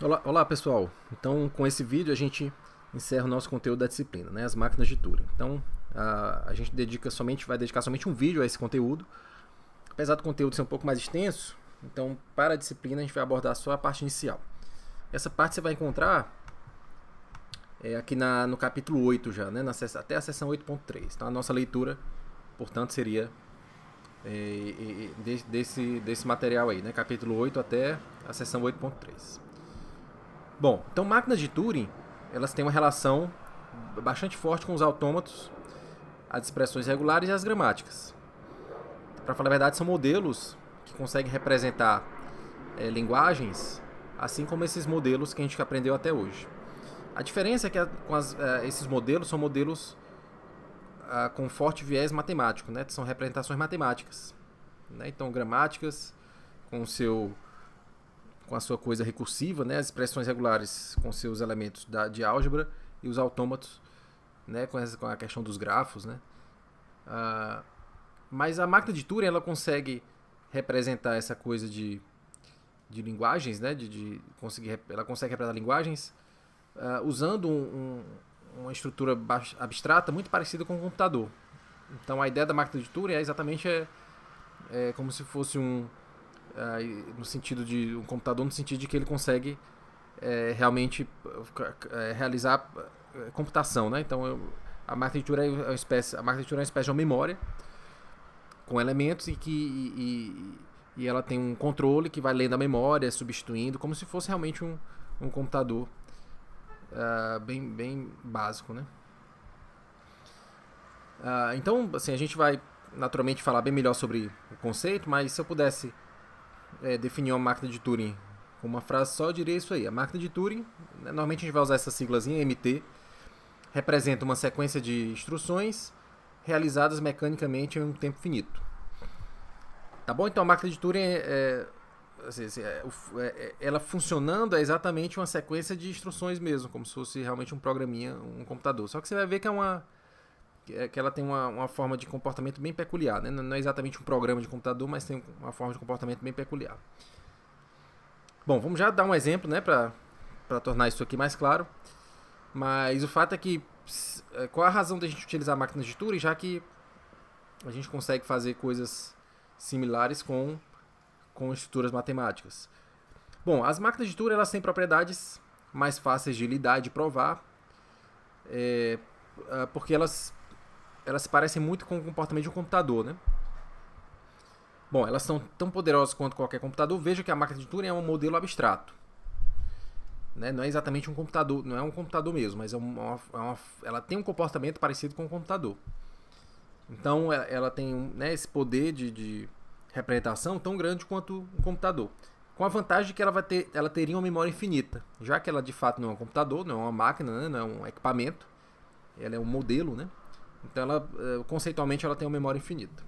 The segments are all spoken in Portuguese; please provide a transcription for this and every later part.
Olá pessoal, então com esse vídeo a gente encerra o nosso conteúdo da disciplina, né? As máquinas de Turing. Então a gente vai dedicar somente um vídeo a esse conteúdo, apesar do conteúdo ser um pouco mais extenso. Então para a disciplina a gente vai abordar só a parte inicial. Essa parte você vai encontrar aqui no capítulo 8 já, né? Até a seção 8.3. Então a nossa leitura, portanto, seria desse material aí, né? Capítulo 8 até a seção 8.3. Bom, então máquinas de Turing, elas têm uma relação bastante forte com os autômatos, as expressões regulares e as gramáticas. Para falar a verdade, são modelos que conseguem representar linguagens, assim como esses modelos que a gente aprendeu até hoje. A diferença é que esses modelos são modelos com forte viés matemático, né? São representações matemáticas, né? Então, gramáticas com a sua coisa recursiva, né? As expressões regulares com seus elementos de álgebra e os autômatos, né? Com a questão dos grafos, né? Mas a máquina de Turing ela consegue representar essa coisa de linguagens, né? Ela consegue representar linguagens usando uma estrutura abstrata muito parecida com um computador. Então a ideia da máquina de Turing é exatamente como se fosse no sentido de um computador, no sentido de que ele consegue realmente realizar computação, né? Então a máquina de Turing é uma espécie de uma memória com elementos e ela tem um controle que vai lendo a memória, substituindo, como se fosse realmente um computador bem básico, né? Então, assim, a gente vai naturalmente falar bem melhor sobre o conceito, mas se eu pudesse definir uma máquina de Turing com uma frase só, eu diria isso aí. A máquina de Turing, normalmente a gente vai usar essa siglazinha MT, representa uma sequência de instruções realizadas mecanicamente em um tempo finito. Tá bom? Então a máquina de Turing ela funcionando é exatamente uma sequência de instruções mesmo, como se fosse realmente um programinha, um computador. Só que você vai ver que ela tem uma forma de comportamento bem peculiar, né? Não é exatamente um programa de computador, mas tem uma forma de comportamento bem peculiar. Bom, vamos já dar um exemplo, né, para tornar isso aqui mais claro. Mas o fato é que qual a razão da gente utilizar máquinas de Turing, já que a gente consegue fazer coisas similares com estruturas matemáticas. Bom, as máquinas de Turing elas têm propriedades mais fáceis de lidar e de provar, porque elas se parecem muito com o comportamento de um computador, né? Bom, elas são tão poderosas quanto qualquer computador. Veja que a máquina de Turing é um modelo abstrato, né? Não é exatamente um computador, não é um computador mesmo, mas ela tem um comportamento parecido com um computador. Então ela tem né, esse poder de representação tão grande quanto um computador. Com a vantagem de que ela teria uma memória infinita, já que ela de fato não é um computador, não é uma máquina, né, não é um equipamento, ela é um modelo, né? Então conceitualmente ela tem uma memória infinita.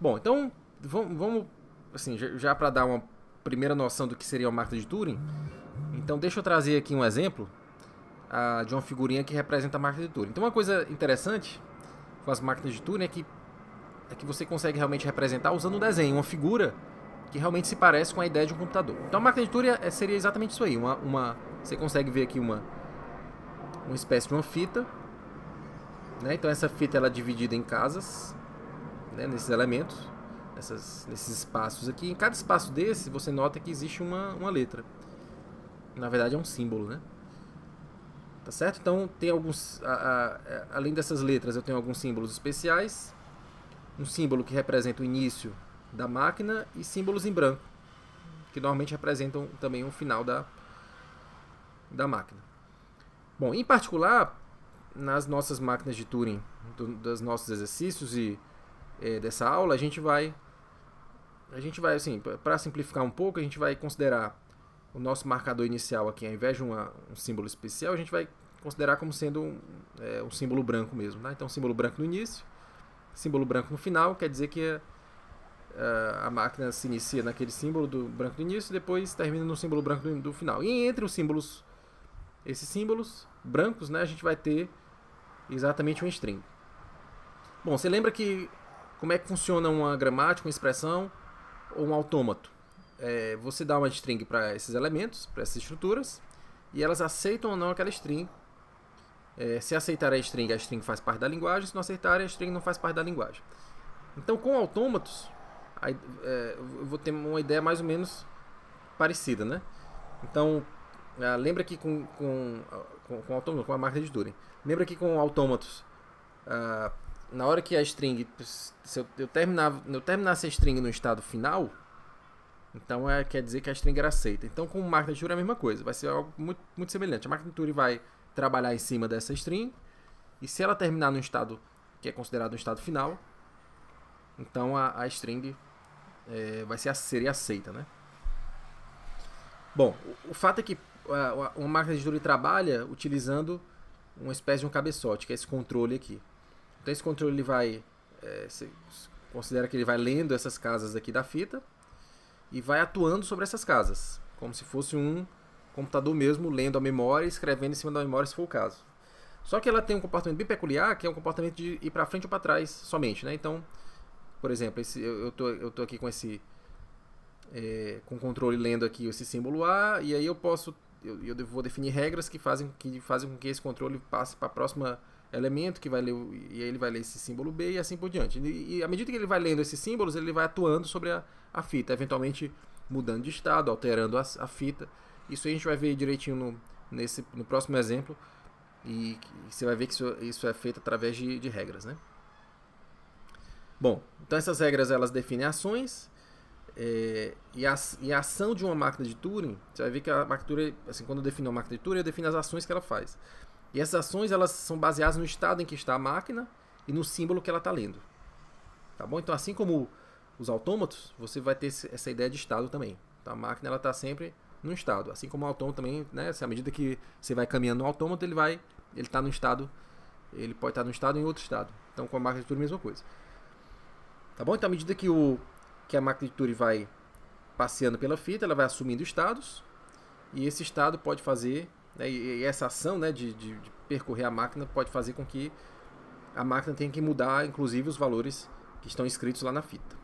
Bom, então vamos assim, já para dar uma primeira noção do que seria uma máquina de Turing, então deixa eu trazer aqui um exemplo de uma figurinha que representa a máquina de Turing. Então uma coisa interessante com as máquinas de Turing é que você consegue realmente representar usando um desenho, uma figura que realmente se parece com a ideia de um computador. Então a máquina de Turing seria exatamente isso aí. Você consegue ver aqui uma espécie de uma fita, né? Então essa fita ela é dividida em casas, né? Nesses elementos, nesses espaços aqui. Em cada espaço desse você nota que existe uma letra. Na verdade é um símbolo, né? Tá certo? Então tem alguns, além dessas letras, eu tenho alguns símbolos especiais. Um símbolo que representa o início da máquina e símbolos em branco, que normalmente representam também o final da máquina. Bom, em particular, nas nossas máquinas de Turing, dos nossos exercícios e dessa aula, a gente vai assim, para simplificar um pouco, a gente vai considerar o nosso marcador inicial aqui, ao invés de um símbolo especial, a gente vai considerar como sendo um símbolo branco mesmo. Né? Então, símbolo branco no início, símbolo branco no final, quer dizer que a máquina se inicia naquele símbolo do branco do início e depois termina no símbolo branco do final. E entre esses símbolos brancos, né, a gente vai ter exatamente um string. Bom, você lembra que como é que funciona uma gramática, uma expressão ou um autômato? você dá uma string para esses elementos, para essas estruturas, e elas aceitam ou não aquela string. Se aceitarem a string faz parte da linguagem, se não aceitarem, a string não faz parte da linguagem. Então, com autômatos, eu vou ter uma ideia mais ou menos parecida, né? Então, lembra que com autômatos, com a máquina de Turing, lembra que com autômatos, na hora que a string, se eu terminasse a string no estado final, então quer dizer que a string era aceita. Então, com máquina de Turing é a mesma coisa, vai ser algo muito, muito semelhante. A máquina de Turing vai trabalhar em cima dessa string, e se ela terminar no estado que é considerado um estado final, então a string seria aceita, né? Bom, o fato é que uma máquina de Turing trabalha utilizando uma espécie de um cabeçote, que é esse controle aqui. Então esse controle ele vai, você considera que ele vai lendo essas casas aqui da fita e vai atuando sobre essas casas, como se fosse um computador mesmo, lendo a memória e escrevendo em cima da memória, se for o caso. Só que ela tem um comportamento bem peculiar, que é um comportamento de ir para frente ou para trás somente, né? Então, por exemplo, eu tô aqui com esse com o controle lendo aqui esse símbolo A, e aí eu vou definir regras que fazem com que esse controle passe para o próximo elemento, que vai ler, e aí ele vai ler esse símbolo B e assim por diante. E à medida que ele vai lendo esses símbolos, ele vai atuando sobre a fita, eventualmente mudando de estado, alterando a fita. Isso a gente vai ver direitinho no próximo exemplo, e você vai ver que isso é feito através de regras, né? Bom, então essas regras elas definem ações, e a ação de uma máquina de Turing, você vai ver que a máquina de Turing, assim, quando eu defino uma máquina de Turing, eu defino as ações que ela faz. E essas ações elas são baseadas no estado em que está a máquina e no símbolo que ela está lendo. Tá bom? Então, assim como os autômatos, você vai ter essa ideia de estado também. Então, a máquina está sempre num estado. Assim como o autômato também, né? À medida que você vai caminhando no autômato, ele está no estado, ele pode estar num estado ou em outro estado. Então, com a máquina de Turing, a mesma coisa. Tá bom? Então, à medida que a máquina de Turing vai passeando pela fita, ela vai assumindo estados, e esse estado pode fazer, né, e essa ação, né, de percorrer a máquina pode fazer com que a máquina tenha que mudar, inclusive, os valores que estão escritos lá na fita.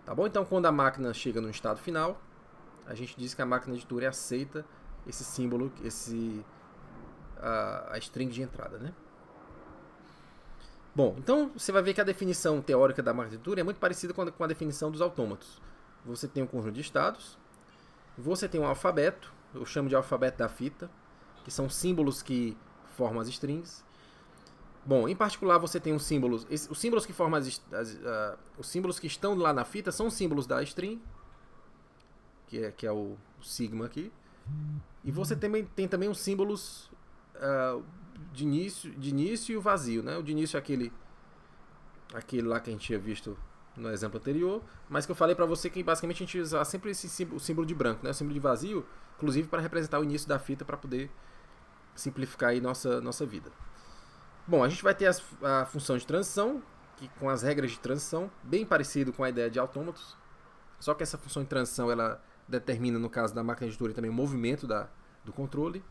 Tá bom? Então, quando a máquina chega no estado final, a gente diz que a máquina de Turing aceita esse símbolo, a string de entrada, né? Bom, então você vai ver que a definição teórica da máquina de Turing é muito parecida com a definição dos autômatos. Você tem um conjunto de estados, você tem um alfabeto, eu chamo de alfabeto da fita, que são símbolos que formam as strings. Bom, em particular você tem os símbolos que formam os símbolos que estão lá na fita são os símbolos da string, que é o sigma aqui. E você tem também os símbolos de início e o vazio, né? O de início é aquele lá que a gente tinha visto no exemplo anterior, mas que eu falei para você que basicamente a gente usa sempre o símbolo de branco, né? O símbolo de vazio, inclusive para representar o início da fita, para poder simplificar aí nossa vida. Bom, a gente vai ter a função de transição, que com as regras de transição, bem parecido com a ideia de autômatos, só que essa função de transição ela determina, no caso da máquina de Turing, também o movimento do controle.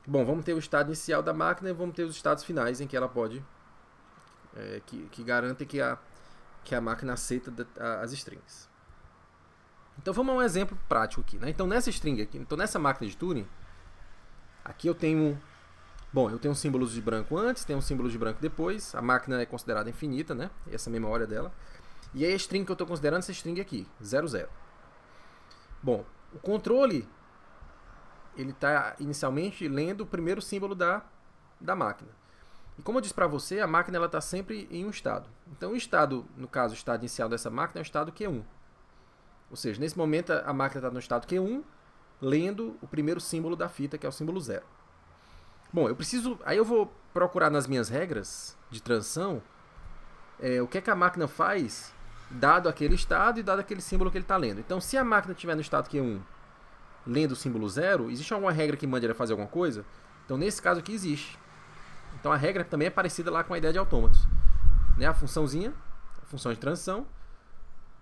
Bom, vamos ter o estado inicial da máquina e vamos ter os estados finais em que ela pode, que garantem que a máquina aceita as strings. Então vamos a um exemplo prático aqui, né? Então nessa string aqui, nessa máquina de Turing, aqui eu tenho símbolos de branco antes, tenho símbolos de branco depois, a máquina é considerada infinita, né? Essa memória dela. E aí a string que eu estou considerando essa string aqui, 00. Bom, o controle ele está inicialmente lendo o primeiro símbolo da máquina. E como eu disse para você, a máquina está sempre em um estado. Então o estado, no caso, o estado inicial dessa máquina é o estado Q1. Ou seja, nesse momento a máquina está no estado Q1, lendo o primeiro símbolo da fita, que é o símbolo 0. Bom, aí eu vou procurar nas minhas regras de transição o que é que a máquina faz dado aquele estado e dado aquele símbolo que ele está lendo. Então, se a máquina estiver no estado Q1 lendo o símbolo 0, existe alguma regra que mande ela fazer alguma coisa? Então, nesse caso aqui, existe. Então, a regra também é parecida lá com a ideia de autômatos. Né? A funçãozinha, a função de transição,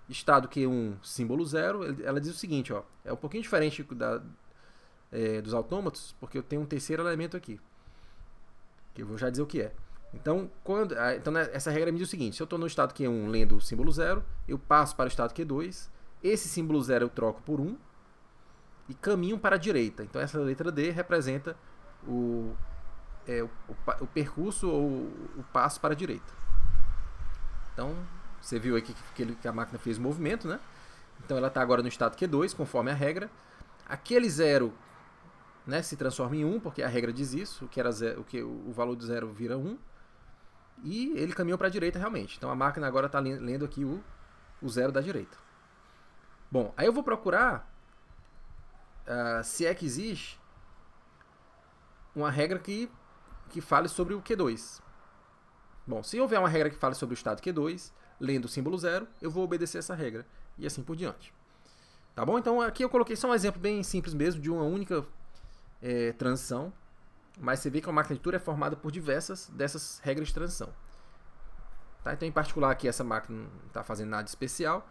estado Q1, símbolo 0, ela diz o seguinte, ó, é um pouquinho diferente dos autômatos, porque eu tenho um terceiro elemento aqui, que eu vou já dizer o que é. Então, essa regra me diz o seguinte: se eu estou no estado Q1 lendo o símbolo 0, eu passo para o estado Q2, esse símbolo 0 eu troco por 1 e caminho para a direita. Então, essa letra D representa o percurso ou o passo para a direita. Então, você viu aqui que a máquina fez o movimento, né? Então, ela está agora no estado Q2, conforme a regra. Aquele 0, né, se transforma em 1, porque a regra diz isso, o valor do 0 vira 1. E ele caminhou para a direita realmente. Então, a máquina agora está lendo aqui o 0 da direita. Bom, aí eu vou procurar se é que existe uma regra que fale sobre o Q2. Bom, se houver uma regra que fale sobre o estado Q2, lendo o símbolo 0, eu vou obedecer essa regra. E assim por diante. Tá bom? Então aqui eu coloquei só um exemplo bem simples mesmo, de uma única transição. Mas você vê que a máquina de Turing é formada por diversas dessas regras de transição. Tá? Então, em particular, aqui essa máquina não está fazendo nada de especial.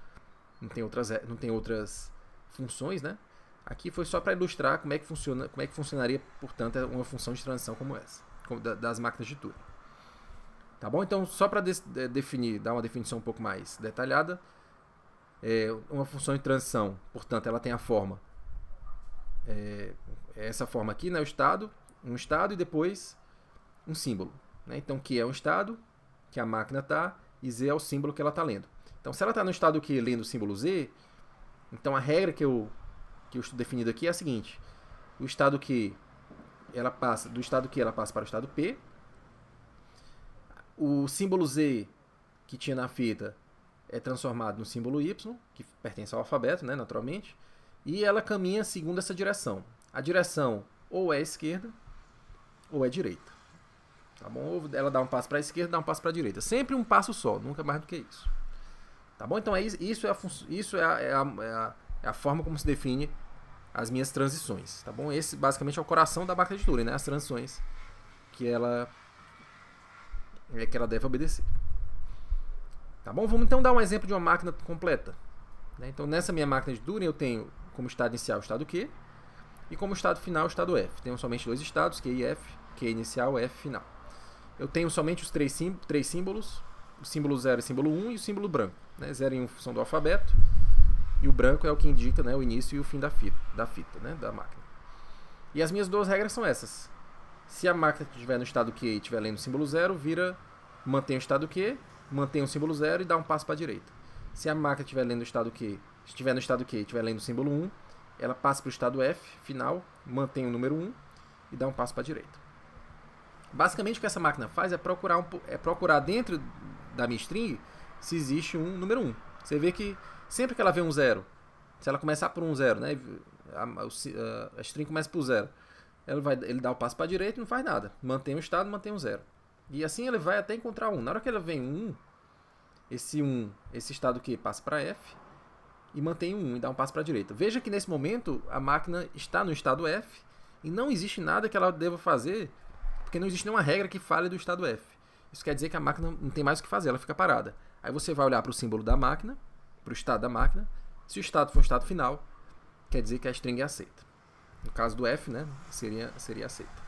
Não tem outras funções, né? Aqui foi só para ilustrar como é que funcionaria, portanto, uma função de transição como essa, das máquinas de Turing. Tá bom? Então, só para dar uma definição um pouco mais detalhada, uma função de transição, portanto, ela tem a forma, essa forma aqui, né? Um estado e depois um símbolo. Né? Então, Q é um estado que a máquina está e Z é o símbolo que ela está lendo. Então, se ela está no estado Q lendo o símbolo Z, então a regra que eu estou definindo aqui é a seguinte: do estado Q ela passa para o estado P. O símbolo Z que tinha na fita é transformado no símbolo Y, que pertence ao alfabeto, né, naturalmente, e ela caminha segundo essa direção. A direção ou é esquerda ou é direita. Tá bom? Ou ela dá um passo para a esquerda, dá um passo para a direita. Sempre um passo só, nunca mais do que isso. Tá bom? Então isso é a forma como se define as minhas transições. Tá bom? Esse basicamente é o coração da máquina de Turing, né? As transições que ela deve obedecer. Tá bom? Vamos então dar um exemplo de uma máquina completa. Né? Então nessa minha máquina de Turing eu tenho como estado inicial o estado Q e como estado final o estado F. Tenho somente dois estados, Q e F, Q inicial, F final. Eu tenho somente os três símbolos, o símbolo 0 e o símbolo 1 e o símbolo branco. Né? 0 e 1 são do alfabeto e o branco é o que indica, né, o início e o fim da fita, né, da máquina. E as minhas duas regras são essas. Se a máquina estiver no estado Q e estiver lendo o símbolo 0, mantém o estado Q, mantém o símbolo 0 e dá um passo para a direita. Se a máquina estiver no estado Q e estiver lendo o símbolo 1, ela passa para o estado F, final, mantém o número 1 e dá um passo para a direita. Basicamente o que essa máquina faz é procurar dentro da minha string se existe um número 1. Você vê que sempre que ela vê um 0, se ela começar por um 0, né, a string começa por 0, ele dá o passo para a direita e não faz nada. Mantém o estado, mantém o 0. E assim ele vai até encontrar 1. Na hora que ele vem 1, esse estado Q passa para F e mantém o 1 e dá um passo para a direita. Veja que nesse momento a máquina está no estado F e não existe nada que ela deva fazer, porque não existe nenhuma regra que fale do estado F. Isso quer dizer que a máquina não tem mais o que fazer, ela fica parada. Aí você vai olhar para o símbolo da máquina, para o estado da máquina. Se o estado for o estado final, quer dizer que a string é aceita. No caso do F, né, seria aceita.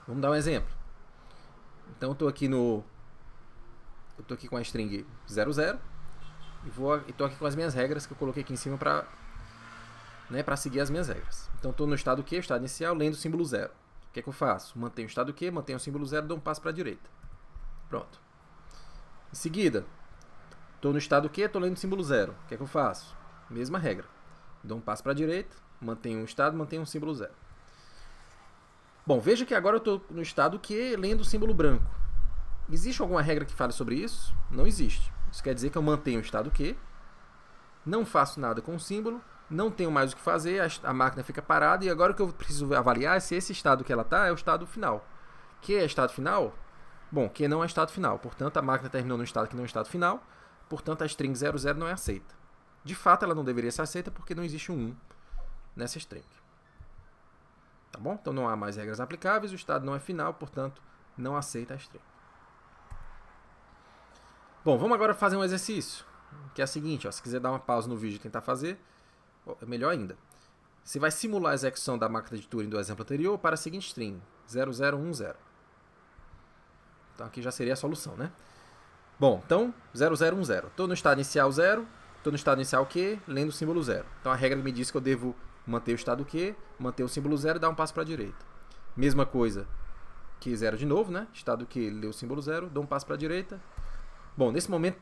Vamos dar um exemplo. Então eu estou aqui com a string 00 e estou aqui com as minhas regras que eu coloquei aqui em cima para seguir as minhas regras. Então estou no estado Q, estado inicial, lendo o símbolo 0. O que é que eu faço? Mantenho o estado Q, mantenho o símbolo 0, dou um passo para a direita. Pronto. Em seguida, estou no estado Q, estou lendo o símbolo 0. O que é que eu faço? Mesma regra. Dou um passo para a direita, mantenho o estado, mantenho o símbolo 0. Bom, veja que agora eu estou no estado Q lendo o símbolo branco. Existe alguma regra que fale sobre isso? Não existe. Isso quer dizer que eu mantenho o estado Q, não faço nada com o símbolo, não tenho mais o que fazer, a máquina fica parada e agora o que eu preciso avaliar é se esse estado que ela está é o estado final. Q é estado final? Bom, Q não é estado final, portanto a máquina terminou no estado que não é estado final, portanto a string 00 não é aceita. De fato ela não deveria ser aceita porque não existe um 1 nessa string. Tá bom? Então não há mais regras aplicáveis, o estado não é final, portanto não aceita a string. Bom, vamos agora fazer um exercício, que é o seguinte, ó, se quiser dar uma pausa no vídeo e tentar fazer, é melhor ainda. Você vai simular a execução da máquina de Turing do exemplo anterior para a seguinte string, 0010. Então aqui já seria a solução, né? Bom, então 0010. Estou no estado inicial 0, estou no estado inicial Q, lendo o símbolo 0. Então a regra me diz que eu devo manter o estado Q, manter o símbolo 0 e dar um passo para a direita. Mesma coisa, Q0 de novo, né? Estado Q, lê o símbolo 0, dou um passo para a direita. Bom, nesse momento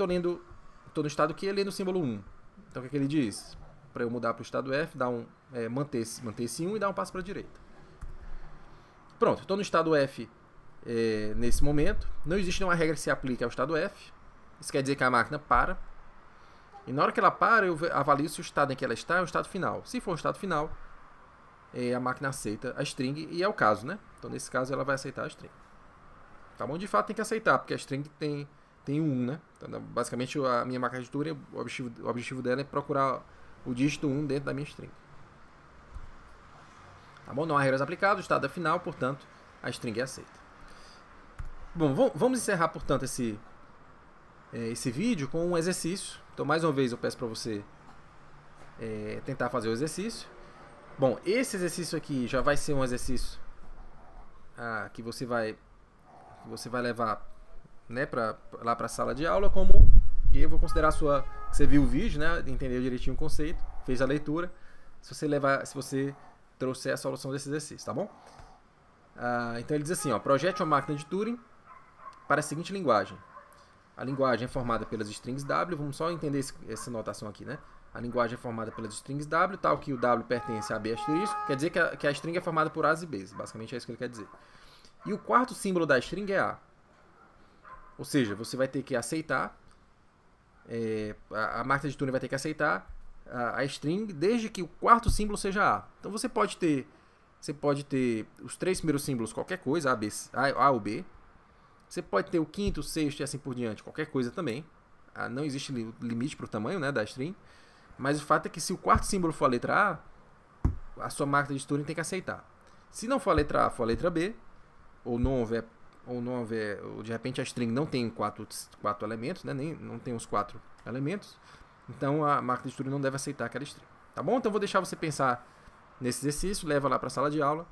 estou no estado Q, lendo o símbolo 1. Então o que ele diz? Para eu mudar para o estado F, manter esse 1 e dar um passo para a direita. Pronto, estou no estado F nesse momento. Não existe nenhuma regra que se aplique ao estado F. Isso quer dizer que a máquina para. E na hora que ela para, eu avalio se o estado em que ela está é o estado final. Se for o estado final, a máquina aceita a string, e é o caso, né? Então, nesse caso, ela vai aceitar a string. Tá bom? De fato, tem que aceitar, porque a string tem um 1, né? Então, basicamente, a minha máquina de Turing, o objetivo dela é procurar o dígito 1 dentro da minha string. Tá bom? Não há regras aplicadas, o estado é final, portanto, a string é aceita. Bom, vamos encerrar, portanto, esse vídeo com um exercício. Então, mais uma vez, eu peço para você tentar fazer o exercício. Bom, esse exercício aqui já vai ser um exercício que você vai levar, né, lá para a sala de aula, e eu vou considerar que você viu o vídeo, né, entendeu direitinho o conceito, fez a leitura, se você trouxer a solução desse exercício, tá bom? Então ele diz assim, projete uma máquina de Turing para a seguinte linguagem. A linguagem é formada pelas strings W, vamos só entender essa notação aqui, né? A linguagem é formada pelas strings W, tal que o W pertence a B asterisco, quer dizer que a string é formada por A's e B's, basicamente é isso que ele quer dizer. E o quarto símbolo da string é A. Ou seja, você vai ter que aceitar, a máquina de Turing vai ter que aceitar a string desde que o quarto símbolo seja A. Então você pode ter os 3 primeiros símbolos, qualquer coisa, A ou B. Você pode ter o quinto, o sexto e assim por diante, qualquer coisa também. Não existe limite para o tamanho, né, da string. Mas o fato é que se o quarto símbolo for a letra A sua máquina de Turing tem que aceitar. Se não for a letra A, for a letra B, ou de repente a string não tem quatro elementos, né, não tem os 4 elementos, então a máquina de Turing não deve aceitar aquela string. Tá bom? Então eu vou deixar você pensar nesse exercício, leva lá para a sala de aula,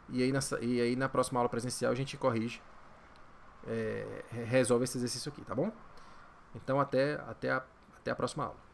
e aí na próxima aula presencial a gente corrige, resolve esse exercício aqui, tá bom? Então até a próxima aula.